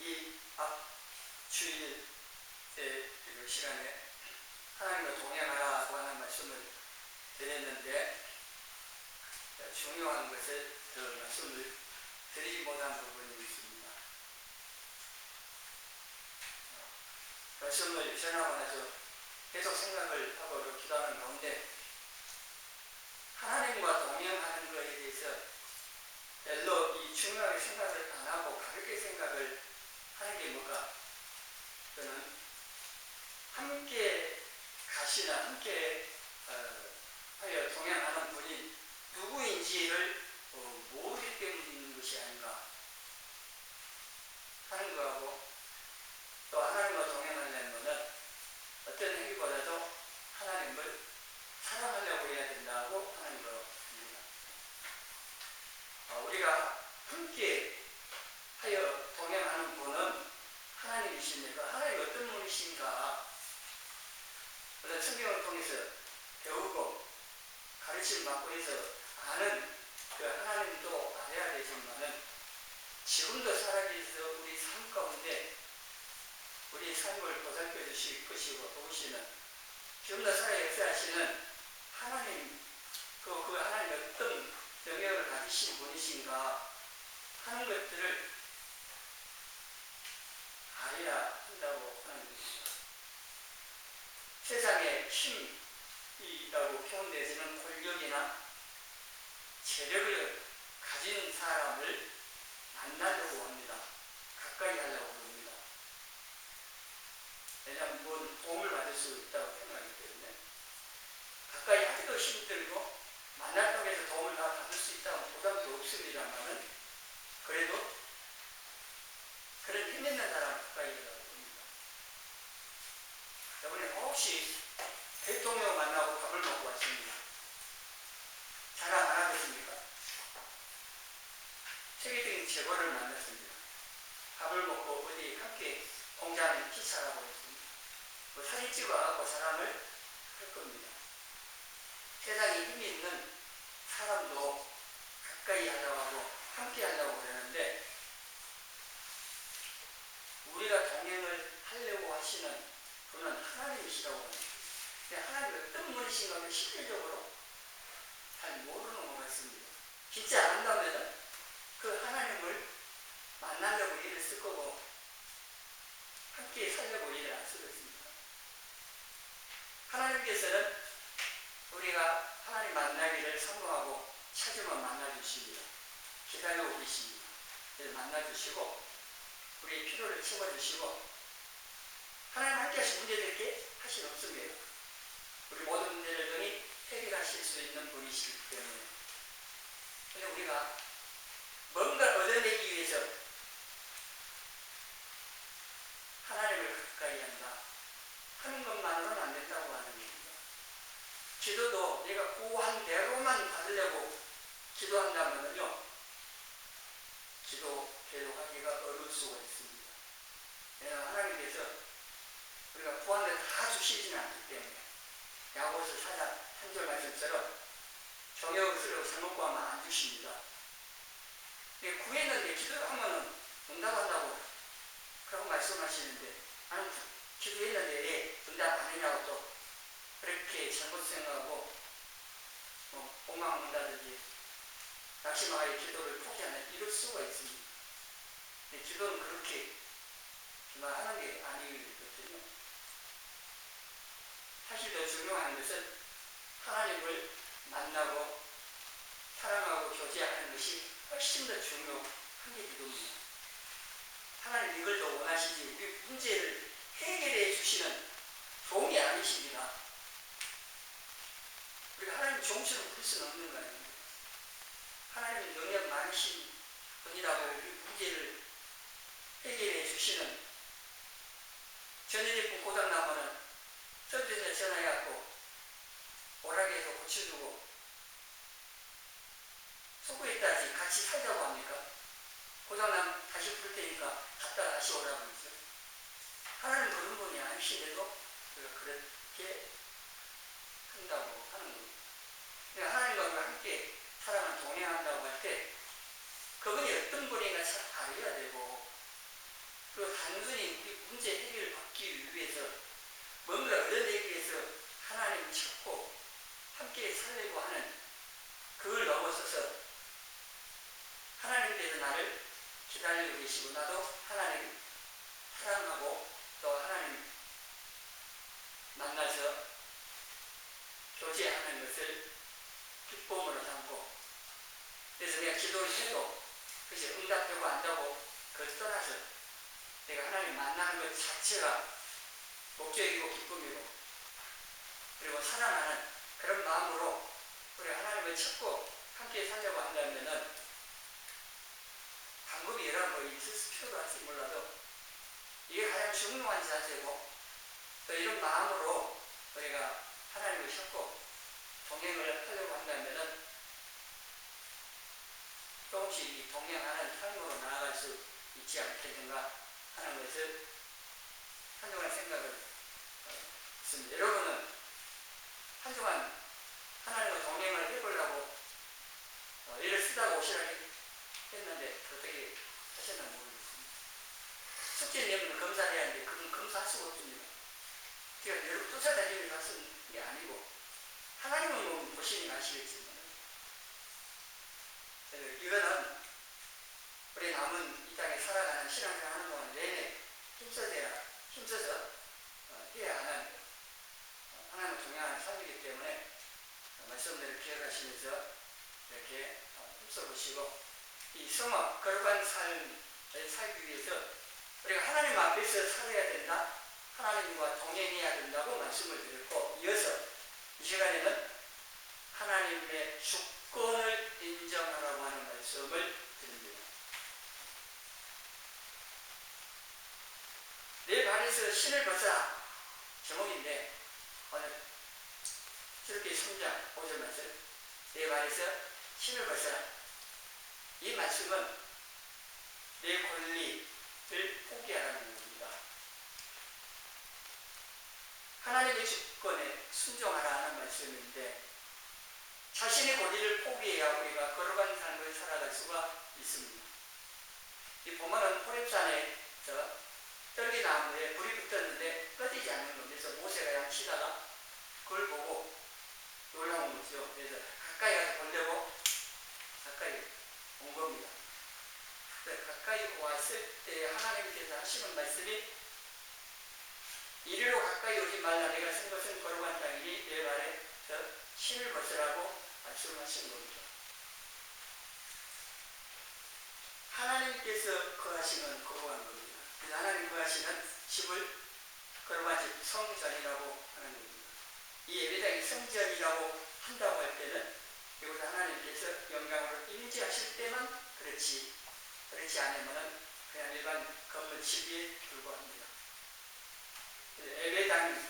이 앞 주일 때 시간에 하나님과 동행하라고 하는 말씀을 드렸는데 중요한 것을 더 말씀을 드리지 못한 부분이 있습니다. 말씀을 전하고 나서 계속 생각을 하고 기도하는 가운데 하나님과 동행하는 것에 대해서 별로 이 중요하게 생각을 안 하고 가볍게 생각을 하는 게 뭘까? 저는 함께 가시나 함께 하여 동행하는 분이 누구인지를 모르기 때문인 것이 아닌가 하는 거하고, 또 하나님과 동행하려면 어떤 행위보다도 하나님을 사랑하려고 해야 된다고 하는 것입니다. 우리가 함께 하여 동행하는 분은 하나님이십니까? 하나님이 어떤 분이신가? 어떤 성경을 통해서 배우고 가르침을 받고 해서 아는 그 하나님도 알아야 되지만은 지금도 살아계셔서 우리 삶 가운데 우리 삶을 보살펴 주실 것이고 도우시는, 지금도 살아 역사하시는 하나님, 그 하나님이 어떤 영역을 가지신 분이신가 하는 것들을 알아야 한다고 하는 것입니다. 세상에 힘이라고 표현되지는 권력이나 재력을 가진 사람을 만나려고 합니다. 가까이 하려고 합니다. 왜냐하면 뭔 도움을 받을 수 있다고 생각하기 때문에 가까이 하기도 힘들고 만났다고 해서 도움을 다 받을 수 있다고 보장도 없습니다만은 그래도 그런 힘있는 사람 가까이 하려고 합니다. 이번에 혹시 대통령 만나고 밥을 먹고 왔습니다. 자랑 안 하겠습니까? 세계적인 재벌을 만났습니다. 밥을 먹고 어디 함께 공장에 기차라고 했습니다. 뭐 사진 찍어갖고 사람을 할 겁니다. 세상에 힘이 있는 사람도 가까이 하려고 하고 함께 하려고 그러는데, 우리가 동행을 하려고 하시는 분은 하나님이시라고 합니다. 하나님이 어떤 분이신가 실질적으로 잘 모르는 것 같습니다. 진짜 안 한다면 그 하나님을 만나려고 일을 쓸 거고 함께 살려고 일을 안 쓰고 있습니다. 하나님께서는 우리가 하나님 만나기를 사모하고 찾으면 만나주십니다. 기다리고 계십니다. 만나주시고 우리의 필요를 채워주시고, 하나님 함께 하신 문제들께 하신 없습니다. 우리 모든 문제를 등이 해결하실 수 있는 분이시기 때문에, 그래서 우리가 뭔가 얻어내기 위해서 하나님을 가까이 한다 하는 것만으로는 안 된다고 하는 겁니다. 기도도 내가 구한 대로만 받으려고 기도한다면요, 기도 계속하기가 어려울 수가 있습니다. 왜냐하면 하나님께서 우리가 구한 대로 다 주시지는 않기 때문에, 야고보서 4장 3절 말씀처럼 정욕을 쓰려고 잘못 구하면 안 주십니다. 구했는데 기도하면 응답한다고 그렇게 말씀하시는데, 나는 기도했는데 왜 응답 안 했냐고 또 그렇게 잘못 생각하고 엉망한다든지 낙심하여 기도를 포기하는 이럴 수가 있습니다. 기도는 그렇게 하는 게 아니거든요. 사실 더 중요한 것은 하나님을 만나고 사랑하고 교제하는 것이 훨씬 더 중요한 게 기도입니다. 하나님 이걸 더 원하시지 우리 문제를 해결해 주시는 종이 아니십니다. 우리가 하나님 종처럼 그럴 수는 없는 거 아닙니까? 하나님은 능력 많으신 분이라고 우리 문제를 해결해 주시는, 전해제품 고장나면은 서비스에 전화해갖고 오라게 해서 고쳐주고 수고했다지 같이 살자고 합니까? 고장나면 다시 부를 테니까 갔다 다시 오라고 했어요. 하나님 그런 분이 아니시대도 그렇게 한다고 하는 겁니다. 하나님과 함께 사랑을 동행한다고 할 때 그분이 어떤 분인가 잘 알아야 되고, 그 문제 해결을 받기 위해서 뭔가 얻어내기 위해서 하나님을 찾고 함께 살려고 하는 그걸 넘어서서 하나님께서 나를 기다리고 계시고 나도 하나님 사랑하고 또 하나님 만나서 교제하는 것을 기쁨으로 삼고 그래서 내가 기도를 해도 그것이 응답되고 안 되고 그걸 떠나서 내가 하나님 만나는 것 자체가 목적이고 기쁨이고 그리고 사랑하는 그런 마음으로 우리 하나님을 찾고 함께 살려고 한다면은 방법이 여러 뭐 있을 필요도 할지 몰라도 이게 가장 중요한 자세고 또 이런 마음으로 우리가 하나님을 찾고 동행을 하려고 한다면은 조금씩 동행하는 삶으로 나아갈 수 있지 않겠는가 하는 것을 한동안 생각을 했습니다. 여러분은 한동안 하나님과 동행을 해보려고 일을 쓰다가 오시라고 했는데 어떻게 하셨나 모르겠습니다. 숙제 내면 검사를 해야 하는데 그건 검사할 수가 없습니다. 제가 여러분 쫓아다니는 것은 게 아니고 하나님은 뭐 보시니 아시겠지만 이거는 우리 남은 이 땅에 살아가는 신앙생활 하는 동안 내내 힘써서 해야 하는 하나님을 동행하는 삶이기 때문에 말씀들을 기억하시면서 이렇게 힘써보시고 이 성화 거룩한 삶을 살기 위해서 우리가 하나님 앞에서 살아야 된다, 하나님과 동행해야 된다고 말씀을 드렸고 이어서 이 시간에는 하나님의 주권을 인정하라고 하는 말씀을 드립니다. 내 발에서 신을 벗어라 제목인데 오늘 출애굽기 3장 5절 말씀 내 발에서 신을 벗어라 이 말씀은 내 권리를 포기하라는 겁니다. 하나님의 주권에 순종하라 하는 말씀인데 자신의 권리를 포기해야 우리가 거룩한 삶을 살아갈 수가 있습니다. 이 보면은 호렙산에서 떨기나무에 불이 붙었는데 꺼지지 않는 겁니다. 그래서 모세가 양치다가 그걸 보고 놀라운 거죠. 그래서 가까이 가서 보려고 가까이 온 겁니다. 가까이 왔을 때 하나님께서 하시는 말씀이 이리로 가까이 오지 말라 내가 쓴 것은 거룩한 땅이니 내 발에서 신을 벗으라고 말씀하신 겁니다. 하나님께서 거하시는 거룩한 겁니다. 그래서 하나님 거하시는 집을 거룩한 집 성전이라고 하는 겁니다. 이 예배당이 성전이라고 한다고 할 때는 여기서 하나님께서 영광으로 임재하실 때만 그렇지 않으면 그냥 일반 건물 집에 불과합니다. 예배당,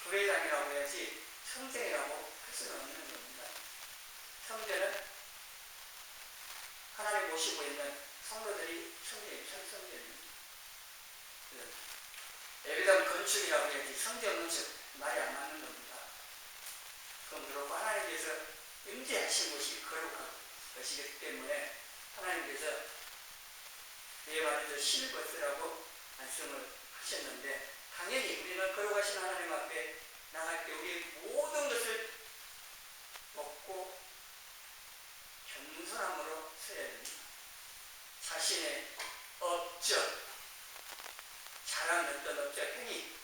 교회당이라고 해야지 성전이라고 할 수는 없는 겁니다. 성전은 하나님 모시고 있는 성도들이 성전입니다. 예배당 건축이라고 해야지 성전 건축 말이 안 맞는 겁니다. 그럼 그렇고 하나님께서 임재하신 것이 거룩한 것이기 때문에 하나님께서 내 발에서 신을 벗으라고 말씀을 하셨는데 당연히 우리는 거룩하신 하나님 앞에 나갈 때 우리 모든 것을 벗고 겸손함으로 서야 됩니다. 자신의 업적, 잘하는 어떤 업적, 행위,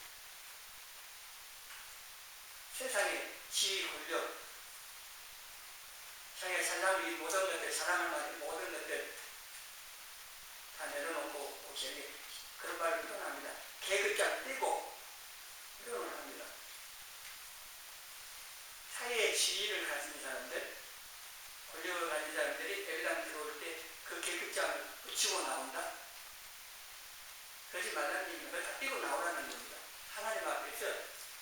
세상의 지위, 권력, 자기가 잘나는 이 모든 것들, 사랑을 받은 모든 것들 다 내려놓고 오시니 그런 말을 표현합니다. 개그장 떼고 표현을 합니다. 사회의 지위를 가진 사람들, 권력을 가진 사람들이 예배당 들어올 때 그 계급장을 붙이고 나온다? 그러지 말라는 얘기는 그걸 다 띄고 나오라는 겁니다. 하나님 앞에서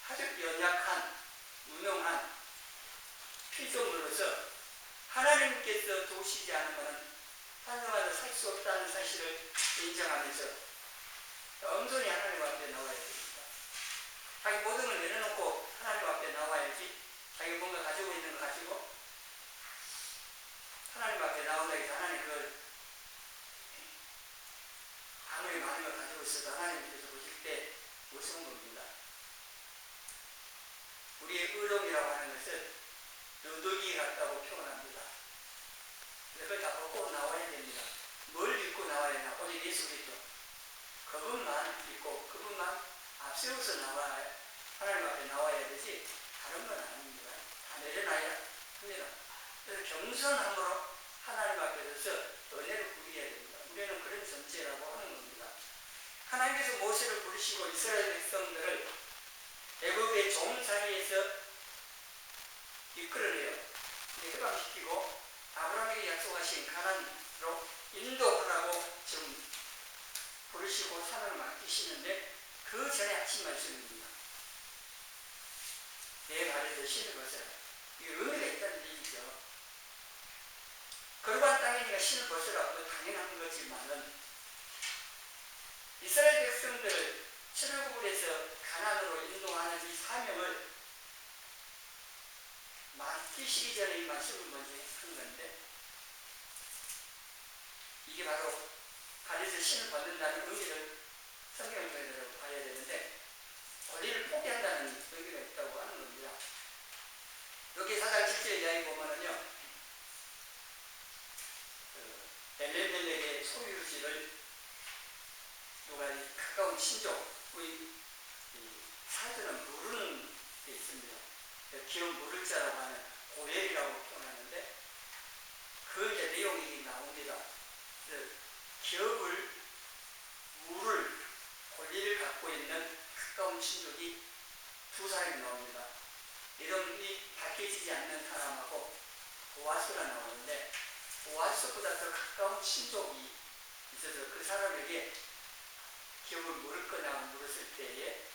아주 연약한, 무능한 피조물로서 하나님께서 도우시지 않으면 환성하여 살 수 없다는 사실을 인정하면서 엄선히 하나님 앞에 나와야 됩니다. 자기 모든 걸 내려놓고 하나님 앞에 나와야지 자기 뭔가 가지고 있는 거 가지고 하나님 앞에 나온다고 해서 하나님 그걸 아무리 많은 걸 가지고 있어도 하나님께서 보실 때 무서운 겁니다. 우리의 의로움이라고 하는 것은 누더기 같다고 표현합니다. 그걸 다 벗고 나와야 됩니다. 뭘 입고 나와야 되나? 오직 예수 그리스도. 그분만 입고 그분만 앞세워서 나와야 하나님 앞에 나와야 되지 다른 건 아닙니다. 다 내려놔야 합니다. 그래서 겸손함으로 하나님 앞에 서서 은혜를 구해야 됩니다. 우리는 그런 존재라고 하는 겁니다. 하나님께서 모세를 부르시고 이스라엘 백성들을 애굽의 종살이에서 이끌어내요. 해방시키고 아브라함에게 약속하신 가나안으로 인도하라고 지금 부르시고 사명을 맡기시는데 그 전에 하신 말씀입니다. 내 발에서 신을 벗어라. 이게 의미가 있다는 얘기죠. 거룩한 땅이니까 신을 벗으라고 당연한 거지만은 이스라엘 백성들을 출애굽을 해서 가나안으로 인도하는 이 사명을 맡기시기 전에 이 말씀을 먼저 한 건데 이게 바로 발에서 신을 벗는다는 의미를 성경을 통해서 봐야 되는데 권리를 포기한다는 의미가 있다고 하는 겁니다. 여기 4장 7절 이하에 보면은요, 엘레멜렉의 소유지를 누가 가까운 친족의 사전은 무르는 게 있습니다. 기업 무를 자라고 하는 고엘이라고 표현하는데 그 이제 내용이 나옵니다. 기업을 물을 권리를 갖고 있는 가까운 친족이 두 사람이 나옵니다. 이름이 밝혀지지 않는 사람하고 보아스가 나오는데 보아스보다 더 가까운 친족이 있어서 그 사람에게 기업을 물을 거냐고 물었을 때에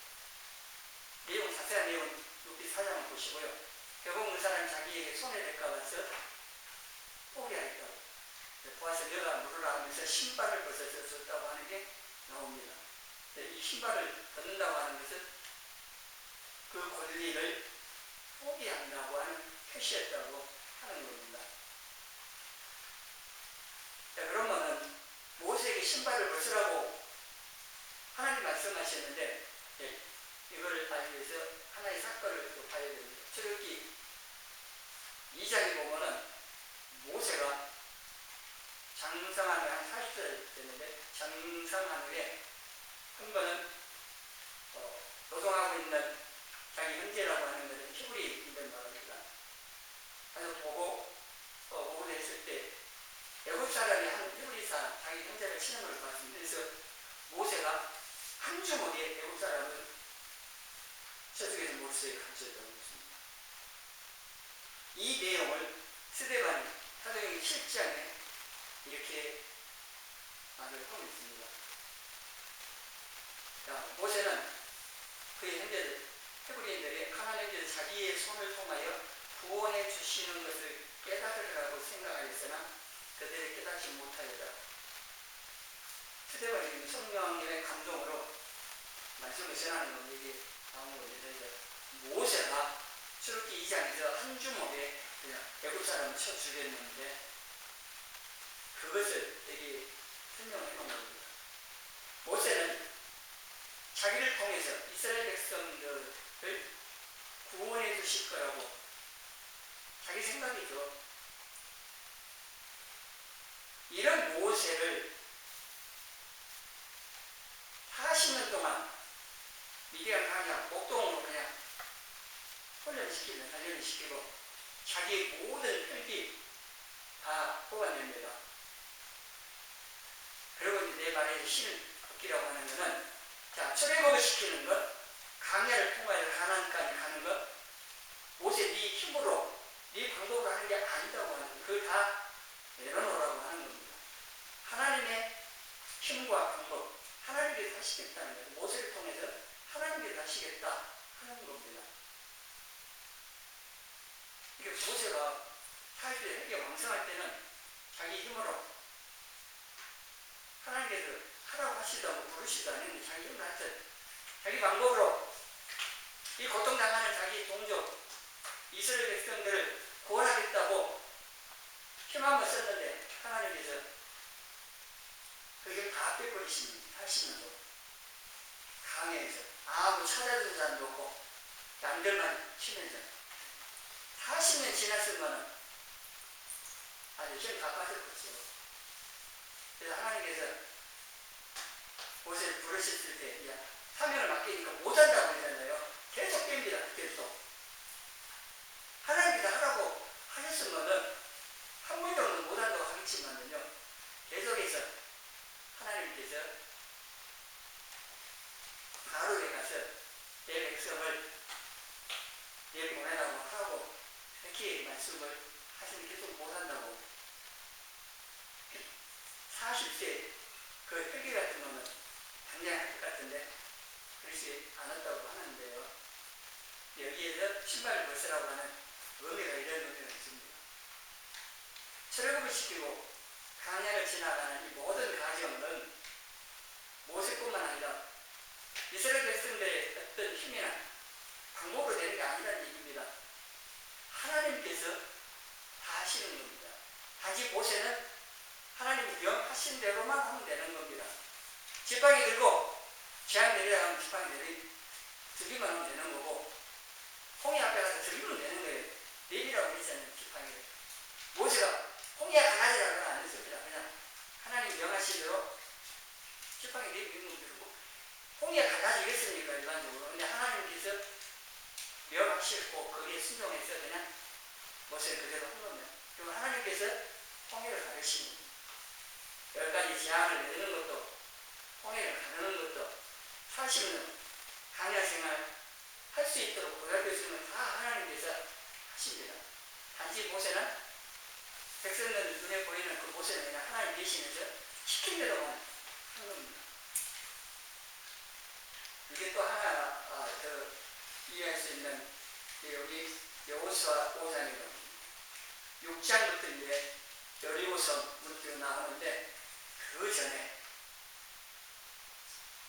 내용, 자세한 내용 여기 4장을 보시고요. 결국 그 사람이 자기에게 손해될까 봐서 포기하였다고. 보아서 내가 물으라 하면서 신발을 벗어서 줬다고 하는 게 나옵니다. 이 신발을 벗는다고 하는 것은 그 권리를 포기한다고 하는 표시였다고 하는 겁니다. 자, 그러면은 모세에게 신발을 벗으라고 하나님 말씀하셨는데 이걸 알기 위해서 하나의 사건을 또 봐야 됩니다. 출애굽기 2장에 보면은 모세가 장성하늘에 한 40살 됐는데 장성하늘에 한 번은 노동하고 있는 자기 형제라고 하는 것은 히브리인들 말입니다. 그래서 보고 했을 때 애굽 사람이 한 히브리 사람 자기 형제를 치는 걸 봤습니다. 그래서 모세가 한 주먹에 애굽 사람을 저쪽에서 모세에 갇혔다고 했습니다. 이 내용을 스데반이 사도행전 7장에 이렇게 말을 하고 있습니다. 자, 모세는 그의 형제들, 히브리인들이 가나안 형제들 자기의 손을 통하여 구원해 주시는 것을 깨달으라고 생각하였으나 그들이 깨닫지 못하였다. 스데반이 성령의 감동으로 말씀을 전하는 건 이게 나오는 겁니다. 모세가 출애굽기 2장에서 한 주먹에 그냥 애굽 사람을 쳐 죽였는데 그것을 여기 설명해 놓은 겁니다. 모세는 자기를 통해서 이스라엘 백성들을 구원해 주실 거라고 자기 생각이죠. 이런 모세를 40년 동안 미디안 강약 목동으로 그냥 단련을 시키고 자기의 모든 혈기 다 뽑아냅니다. 그리고 이제 내 발에 신을 벗기라고 하는 것은 자, 출애굽을 시키는 것, 강야를 통하여 가나안까지 가는 것, 모세 네 힘으로, 네 방법으로 하는 게 아니다고 하는 것, 그걸 다 내려놓으라고 하는 겁니다. 하나님의 힘과 방법, 하나님께서 하시겠다는 거예요. 모세를 통해서 하나님께서 하시겠다 하는 겁니다. 이게 모세가 사실 혈기가 왕성할 때는 자기 힘으로 하나님께서 하라고 하시다고 부르시도 않는데 자기 힘으로 했어요. 자기 방법으로 이 고통당하는 자기 동족 이스라엘 백성들을 구원하겠다고 힘 한번 썼는데 하나님께서 그게 다 빼버리시면서 강에서 아무 찾아주는 사람도 없고 양들만 치면서 40년 지났으면 아주 좀 바빠졌겠죠. 그래서 하나님께서 모세를 부르셨을 때 이제 사명을 맡기니까 못한다고 그러잖아요. 계속 뺍니다. 계속. 하나님께서 하라고 하셨으면은 한 번 정도는 못한다고 하겠지만요. 계속해서 하나님께서 바로에 가서 내 백성을 내 보내라고 하고 이렇게 말씀을 하시면 계속 못한다고. 40세 그 헬기 같은 거는 당장 할 것 같은데 그렇지 않았다고 하는데요. 여기에서 신발을 벗으라고 하는 의미가 이런 의미가 있습니다. 출애굽을 시키고 광야를 지나가는 이 모든 과정은 모세뿐만 아니라 이스라엘 백성들의 어떤 힘이나 방법으로 되는 게 아니라는 얘기입니다. 하나님께서 다 하시는 겁니다. 단지 모세는 하나님이 명하신 대로만 하면 되는 겁니다. 지팡이 들고 재앙 내리라 하면 지팡이 들기만 하면 되는 거고 홍해 앞에 가서 들기면 되는 거예요. 내리라고 했잖아요. 지팡이를. 모세가 홍해 가라지라고는 안 했습니다. 그냥 하나님 명하신 대로 지팡이 내리면 되고 홍해 가라지 이랬으니까 일반적으로. 근데 하나님께서 명하셨고 거기에 순종해서 그냥 모세를 그대로 한 겁니다. 그리고 하나님께서 홍해를 가르치는 10가지 재앙을 내리는 것도 홍해를 가르는 것도 40년 강야 생활 할 수 있도록 고려할 수 있는 다 하나님께서 하십니다. 단지 모세는 백성들 눈에 보이는 그 모세는 그냥 하나님 계시면서 시킨 대로만 한 겁니다. 이게 또 하나 더 이해할 수 있는 여기 여호수아 5장이거든요. 6장부터 이제 여리고성 문구가 나오는데 그 전에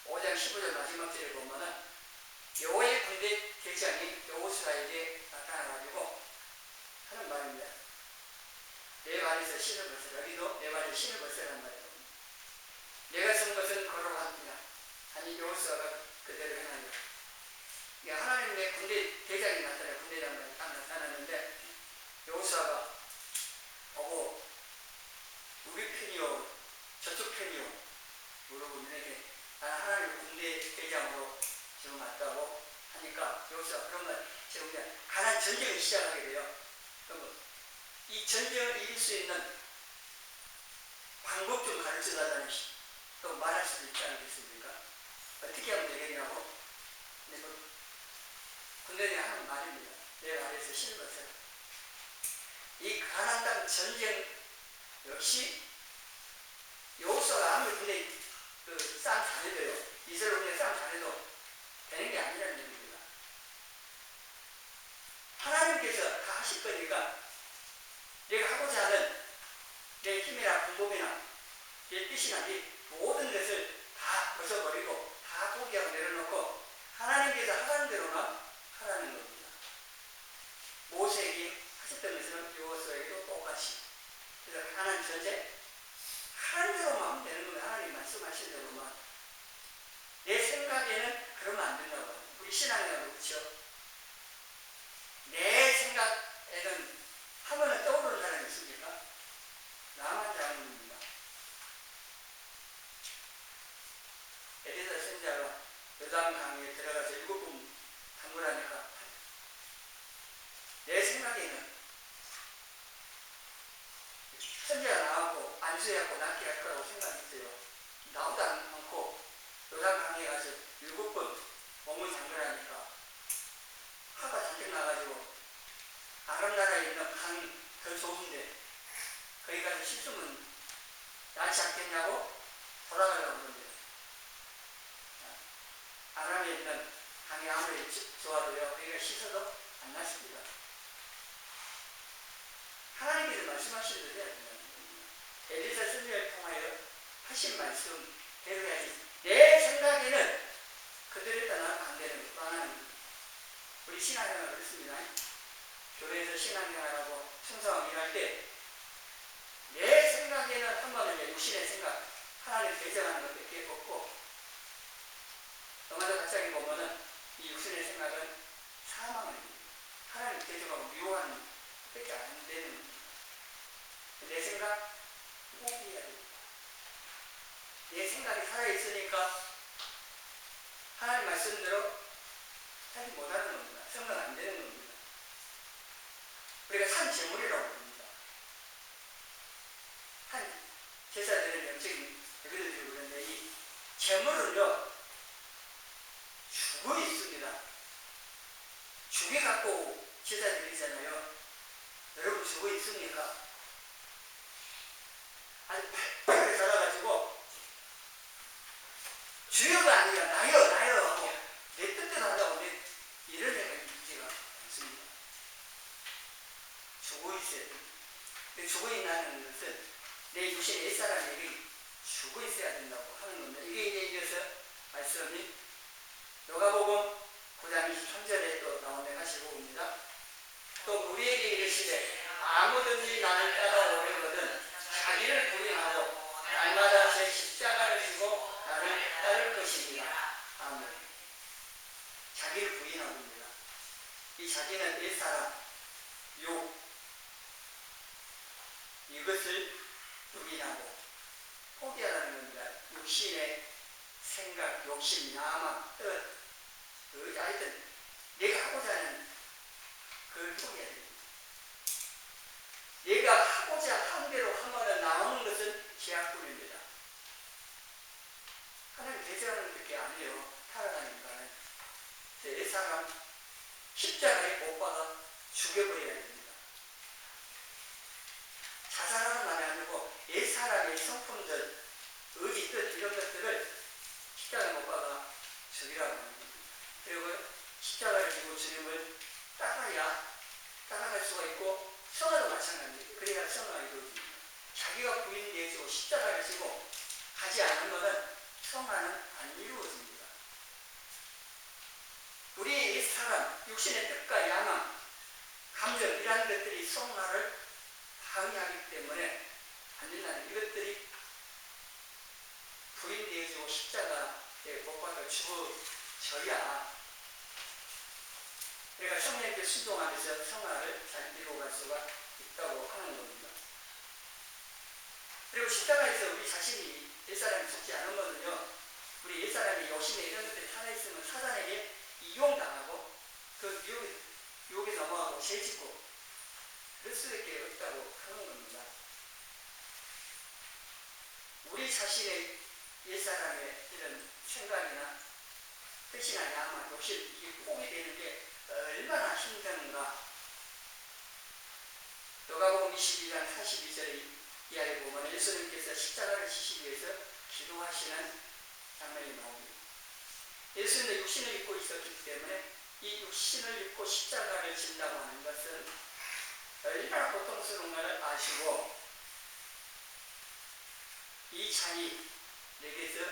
5장 15절 마지막 절에 보면은 여호와의 군대 대장이 여호수아에게 나타나가지고 하는 말입니다. 내 발에서 신을 벗으라. 여기도 내 발에 신을 벗으라는 말이에요. 내가 쓴 것은 거로가 합니다. 아니 여호수아가 그대로 행하니라. 하나님의 군대 대장이 나타나요. 군대장이 나타났는데 여호수아가 보고 우리 편이요 저쪽 편이요 물어보면 이렇게 나는 하나님의 군대 대장으로 지금 왔다고 하니까 여호수아가 그러면 지금 그냥 가난 전쟁을 시작하게 돼요. 그러면 이 전쟁을 이길 수 있는 방법 좀 가르쳐달라는 또 말할 수도 있지 않겠습니까? 어떻게 하면 되겠냐고. 근데 군대장이 하는 말입니다. 내 말에서 신을 벗어라. 이 가나안 땅 전쟁 역시 여호수아가 아무리 군대 싸움 잘해도요. 이스라엘 군대 싸움 잘해도 되는 게 아니라는 얘기입니다. 하나님께서 다 하실 거니까 내가 하고자 하는 내 힘이나 방법이나 내 뜻이나 내 모든 것을 다 벗어버리고 다 포기하고 내려놓고 하나님께서 하라는 대로만 하라는 겁니다. 모세에게 하셨던 것은 여호수아에게도 똑같이. 그래서 가나안 전쟁 하는 대로만 하면 되는 겁니다. 하나님 말씀하신 대로만. 내 생각에는 그러면 안 된다고. 우리 신앙이라고 그렇죠. 내 생각에는 하면은 떠오르는 사람이 있습니까? 나만 장군입니다. 에리사 선지자가 요단강에 들어가서 7번 당구하니까 내 생각에는 선지자가 나왔고 안수해갖고 낫게 할 거라고 생각했어요. 나오도 않고 요단강에 가서 7번 몸을 잠그라니까 화가 잔뜩 나가지고 아람 나라에 있는 강이 더 좋은데 거기 가서 씻으면 낫지 않겠냐고 돌아가려고 그러는데 아람에 있는 강이 아무리 좋아도요 거기가 씻어도 안 낫습니다. 하나님께서 말씀하신 대로 해야 된다. 에리사 선지자를 통하여 하신 말씀 대로 해야지. 내 생각에는 그들에 따라 안 되는 거 하나님. 우리 신앙생활 그렇습니다. 교회에서 신앙생활하고 충성하고 일할 때 내 생각에는 한번은 육신의 생각 하나님 대적하는 것밖에 없고 로마서 4장에 보면은 이 육신의 생각은 사망을 하나님 대적하고 미워하는 것밖에 안 되는 겁니다. 내 생각 포기해야 됩니다. 내 생각이 살아있으니까 하나님 말씀대로 살지 못하는 겁니다. 성공 안 되는 겁니다. 우리가 산 제물이라고 합니다. 한 제사드리는 영적인 예배를 드리고 그러는데 이 제물은요 죽어 있습니다. 죽여 갖고 제사 드리잖아요. 여러분 죽어 있습니까? 아주 팔팔하게 자라가지고 주여가 아니라 나여 하고 내 뜻대로 하려고 내 이런 생각이 있지가 않습니다. 죽어 있어야 됩니다. 죽어 있다는 것은 내 육신 옛사람에게 죽어 있어야 된다고 하는 겁니다. 이게 이제 이어서 말씀이 요가복음 9장 23절에 또 나오는 것이 보입니다. 또 우리에게 이르시되 아무든지 나를 따라오려거든 자기를 부인하고 날마다 제 십자가를 지고 나를 따를 것입니다. 아멘. 자기를 부인합니다. 이 자기는 옛사람, 욕, 이것을 부인하고 포기하라는 겁니다. 육신의 생각, 욕심, 야망, 뜻, 하여튼 내가 하고자 하는 그걸 포기해야 됩니다. 내가 하고자 한 대로 하면 나오는 것은 제약뿐입니다. 하나님 대적하는 그렇게 안 해요. 살아가니까는 옛사람 십자가에 못 박아 죽여버려야 됩니다. 자살하는 말이 아니고 옛사람의 성품들, 의지, 뜻 이런 것들을 십자가에 못 박아 죽이라고 합니다. 그리고 십자가를 지고 주님을 따라갈 수가 있고 성화도 마찬가지입니다. 그래야 성화가 이루어집니다. 자기가 부인되어지고 십자가를 지고 가지 않으면 성화는 안 이루어집니다. 우리의 옛사람, 육신의 뜻과 야망, 감정 이러한 것들이 성화를 방해하기 때문에 안 된다는 이것들이 부인되어지고 십자가에 못 박아 죽어져야 우리가 성령께 순종하면서 성화를 잘 이루어갈 수가 있다고 하는 겁니다. 그리고 십자가에서 우리 자신이 옛사람이 죽지 않으면요, 우리 옛사람이 욕심에 이런 것들이 살아있으면 사단에게 이용당하고 그 유혹에 넘어가고 죄짓고 그럴 수밖에 없다고 하는 겁니다. 우리 자신의 옛사람의 이런 생각이나 뜻이나 야망, 욕심 이게 포기되는 게 얼마나 힘든가. 요가복음 22장 42절의 이하에 보면 예수님께서 십자가를 지시기 위해서 기도하시는 장면이 나옵니다. 예수님도 육신을 입고 있었기 때문에 이 육신을 입고 십자가를 진다고 하는 것은 얼마나 고통스러운 것을 아시고 이 잔이 내게서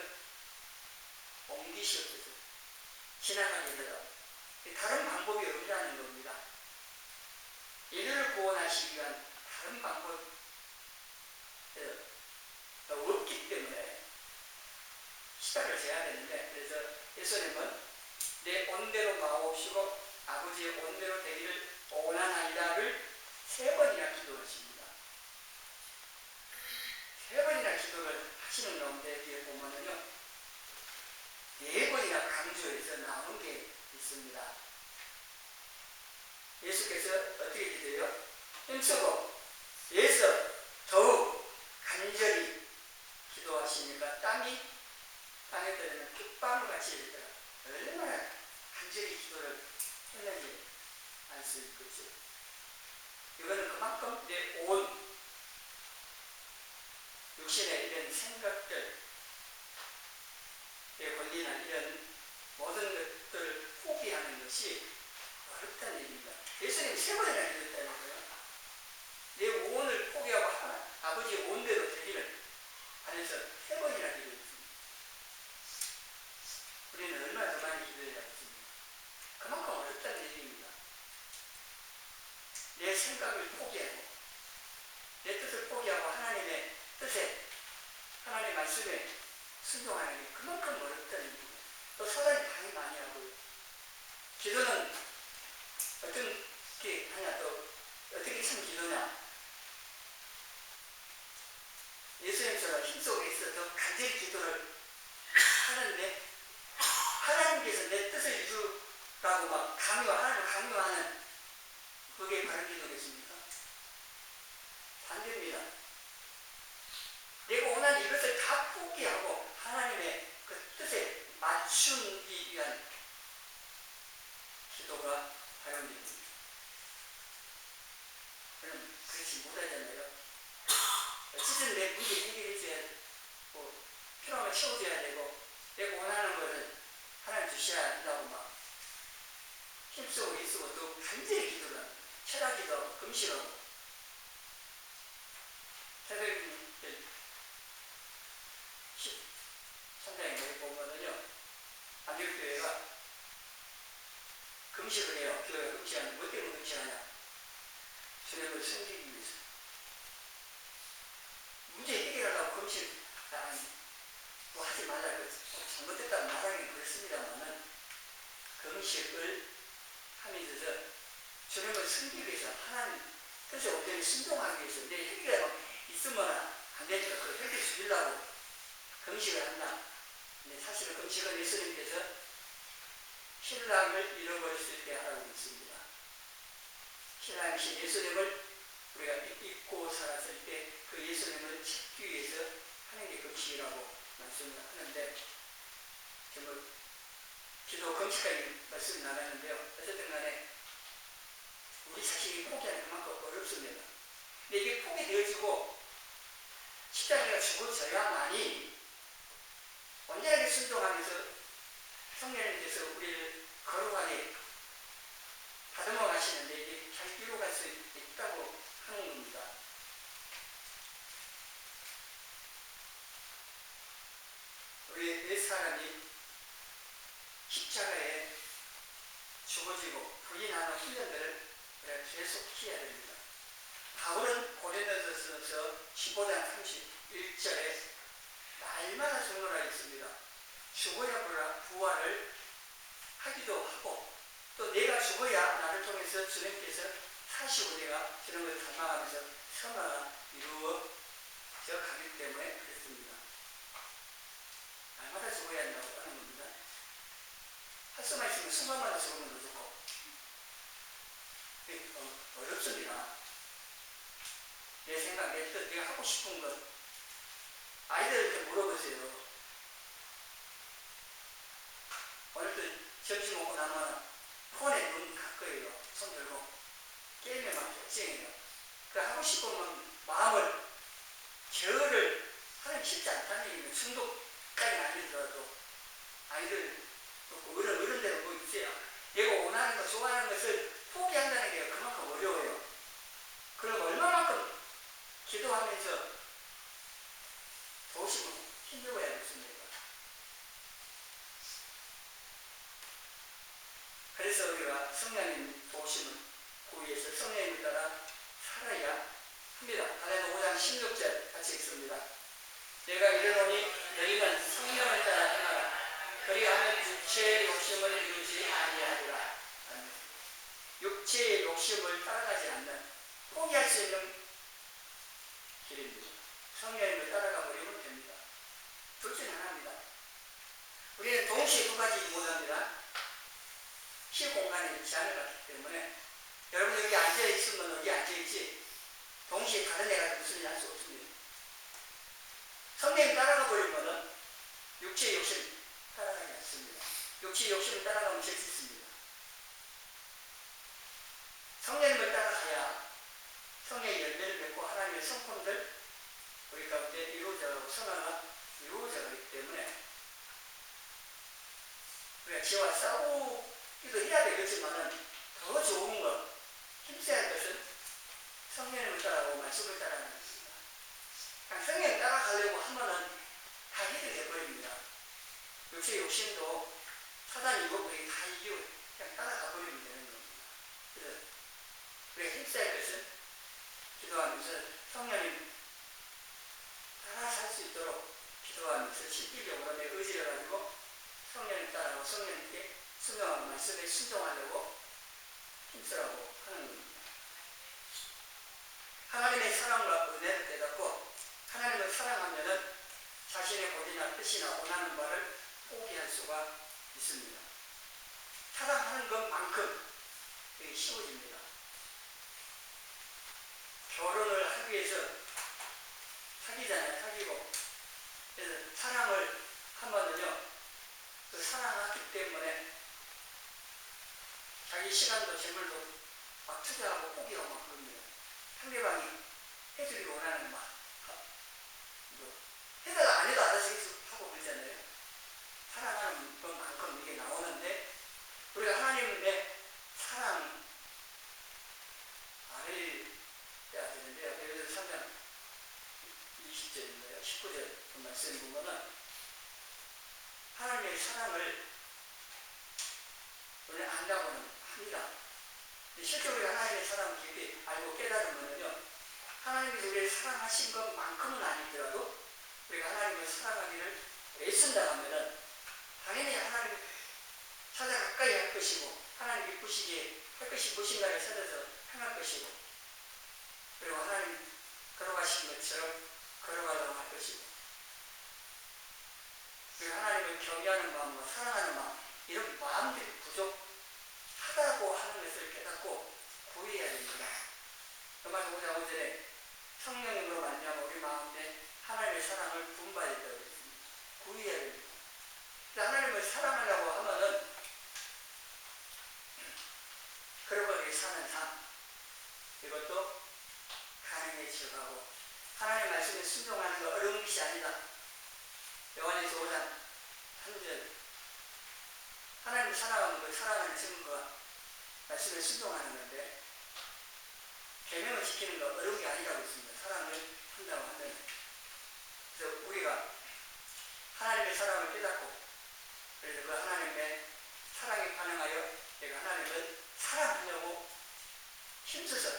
옮기시옵소서 지나가게 되라. 다른 방법이 없다는 겁니다. 이를 구원하시기 위한 다른 방법이 없기 때문에 십자가를 져야 되는데, 그래서 예수님은 내 온대로 마옵시고 아버지의 온대로 되기를 원하나이다를 3번이나 기도하십니다. 3번이나 기도를 하시는 가운데 뒤에 보면은요, 4번이나 강조해서 나오는 게 있습니다. 예수께서 어떻게 기도해요? 힘쓰고 예서 더욱 간절히 기도하시니까 땅에 떨어지는 핏방울같이 되더라. 얼마나 간절히 기도를 했는지 알 수 있겠죠. 이거는 그만큼 내 온 육신의 이런 생각들, 내 권리나 이런 모든 것들을 포기하는 것이 어렵다는 얘기입니다. 예수님이 3번이나 기도했다니까요. 내 오온을 포기하고 아버지의 온대로 되기를 하면서 3번이나 기도했습니다. 우리는 얼마나 더 많이 기도해야 하겠습니까? 그만큼 어렵다는 얘기입니다. 내 생각을 포기하고 내 뜻을 포기하고 하나님의 뜻에, 하나님의 말씀에 순종하는 게 그만큼 어렵다는 얘기입니다. 또 사단이 방해 많이 하고요. 기도는 어떻게 하냐, 또 어떻게 참 기도냐. 예수님처럼 힘속에 있어 더 간절히 기도를 하는데 하나님께서 내 뜻을 이루라고 막 강요하는 그게 바른 기도겠습니까? 반대입니다. 내가 원하는 이것을 다 포기하고 하나님의 그 뜻에 맞추기 위한 기도가 바른 기도입니다. 그럼 그렇지 못하잖아요. 어쨌든 내 문제 해결해줘야 되고 필요하면 채워줘야 되고 내가 원하는 것을 하나님 주셔야 한다고 막 힘쓰고 있고 또 간절히 기도를 합니다. 철학기도 하고 금식하고 새벽 13장에 보면은요 안디옥교회가 금식을 해요. 교회가 금식하는 뭐 때문에 금식하냐? 주님을 섬기기 위해서. 문제 해결하려고 금식 뭐 하지 말라고 잘못됐다고 말하기는 그렇습니다만은 금식을 하면서 주님을 섬기기 위해서 하나님 뜻에 온전히 순종하기 위해서 내 해결이 있으면 안 되니까 그 해결 주려고 금식을 한다. 근데 사실은 금식은 예수님께서 신랑을 잃어버렸을 때 하라고 있습니다. 신랑이신 예수님을 우리가 잊고 살았을 때 그 예수님을 찾기 위해서 하는 게 금식이라고 말씀을 하는데 정말 기도 금식까지 말씀을 나눴는데요. 어쨌든 간에 우리 자신이 포기하는 그만큼 어렵습니다. 근데 이게 포기되어지고 십자가가 죽어져야만이 온전하게 순종하면서 성령님께서 우리를 거룩하게 다듬어 가시는데 이게 잘 이루어갈 수 있다고 하는 겁니다. 우리 몇 사람이 십자가에 죽어지고 부인하는 훈련들을 계속 해야 됩니다. 바울은 고린도전서 15장 31절에 날마다 증언하였습니다. 죽어야 부활을 하기도 하고 또 내가 죽어야 나를 통해서 주님께서 사시고 내가 주님을 닮아가면서 선화가 이루어져 가기 때문에 그렇습니다. 날마다 죽어야 한다고 하는 겁니다. 할 수만 있으면 수만마다 죽으면 더 좋고 어렵습니다. 내 생각, 내 뜻, 내가 하고 싶은 것 아이들한테 물어보세요. 어릴 때 점심 먹고 나면 폰에 눈 가까이요. 손 들고 게임에 막 격정해요. 그 하고 싶으면 마음을 제어를 하는 게 쉽지 않다는 얘기예요. 중독까지는 아니더라도 아이들 어른대로 뭐 있어요. 내가 원하는 것, 좋아하는 것을 포기한다는 게 그만큼 어려워요. 그럼 얼마만큼 기도하면서 도우시면 힘들어야겠습니까? 그래서 우리가 성령님 도우심을 구해서 성령님을 따라 살아야 합니다. 갈라디아 5장 16절 같이 읽습니다. 내가 이르노니 너희는 성령을 따라 행하라. 그리하면 육체의 욕심을 이루지 아니하리라. 육체의 욕심을 따라가지 않는 포기할 수 있는 길입니다. 성령님을 따라가 버리면 됩니다. 둘 중 하나입니다. 우리는 동시에 두 가지 못합니다. 시공간에 제한을 받기 때문에 여러분 여기 앉아있으면 어디 앉아있지 동시에 다른 데가 무슨 일 할 수 없습니다. 성령님 따라가 버리면 육체의 욕심 따라가지 않습니다. 육체의 욕심을 따라가면 될 수 있습니다. 성령님을 따라가야 성령의 열매를 맺고 하나님의 성품들 우리 가운데 이루어져가고 선화가 이루어져가기 때문에 우리가 지와 싸우기도 해야 되겠지만은 더 좋은 것, 힘써야 할 것은 성령님을 따라가고 말씀을 따라가는 것입니다. 그냥 성령을 따라가려고 하면은 다 해결이 되어버립니다. 육체의 욕심도 사단이 이거고 다 이기고 그냥 따라가 버리면 되는 겁니다. 그래서 우리가 힘써야 할 것은 기도하면서 성령님 따라 살 수 있도록 기도하면서 실질적으로 내 의지를 가지고 성령님 따라 말씀에 순종하려고 힘쓰라고 하는 겁니다. 하나님의 사랑과 은혜를 깨닫고 하나님을 사랑하면은 자신의 고집이나 뜻이나 원하는 바를 포기할 수가 있습니다. 사랑하는 것만큼 그게 쉬워집니다. 결혼을 하기 위해서 사귀잖아요. 사귀고. 그래서 사랑을 하면은요, 그 사랑하기 때문에 자기 시간도 재물도 막 투자하고 포기하고 막 그럽니다. 상대방이 해주기를 원하는 막 해달라 안 해도 알아서 하고 그러잖아요. 사랑하는 것만큼 이게 나오는데 우리가 하나님의 사랑 알아야 되는데요. 그래서 3장 20절인데요. 19절 말씀 보면은 하나님의 사랑을 우리는 안다고는 합니다. 실제 우리가 하나님의 사랑을 깊이 알고 깨달으면요, 하나님께서 우리를 사랑하신 것만큼은 아니더라도 우리가 하나님을 사랑하기를 애쓴다 하면은 당연히 하나님을 찾아 가까이 할 것이고 하나님 기쁘시게 할 것이 무엇인가를 찾아서 행할 것이고 그리고 하나님 걸어가신 것처럼 걸어가려고 할 것이고 그리고 하나님을 경외하는 마음과 사랑하는 마음 이런 마음들이 부족하다고 하는 것을 깨닫고 구해야 됩니다. 로마서 5장 5절에 성령으로 말미암아 우리 마음에 하나님의 사랑을 분발했다고 했습니다. 구해야 됩니다. 하나님을 사랑하려고 하면은 그러고 사는 삶 이것도 가능해지고 하나님의 말씀에 순종하는 거 어려운 것이 아니다. 요한에서 5장 3절 하나님을 사랑하는 것, 사랑하는 증거가 말씀에 순종하는 건데 계명을 지키는 거 어려운 게 아니라고 했습니다. 사랑을 한다고 하면 그래서 우리가 하나님의 사랑을 깨닫고 그래서 그 하나님의 사랑에 반응하여 내가 하나님을 사랑하려고 힘써서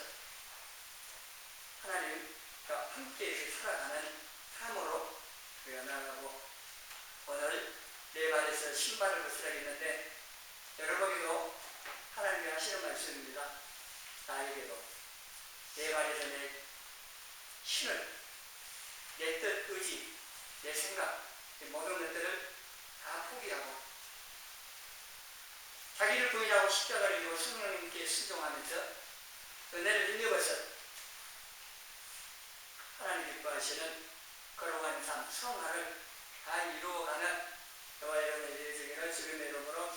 하나님과 함께 살아가는 삶으로 우리가 나아가고 오늘 내 발에서 신발을 벗으라겠는데 여러분에게도 하나님이 하시는 말씀입니다. 나에게도 내 발에서 내 신을 내 뜻, 의지, 내 생각 모든 것들을 다 포기하고 자기를 부인하고 십자가를 지고 성령님께 순종하면서 은혜를 힘입어서 하나님 기뻐하시는 걸어가는 삶, 성화를 다 이루어가는 저와 여러분의 인생을 주님의 이름으로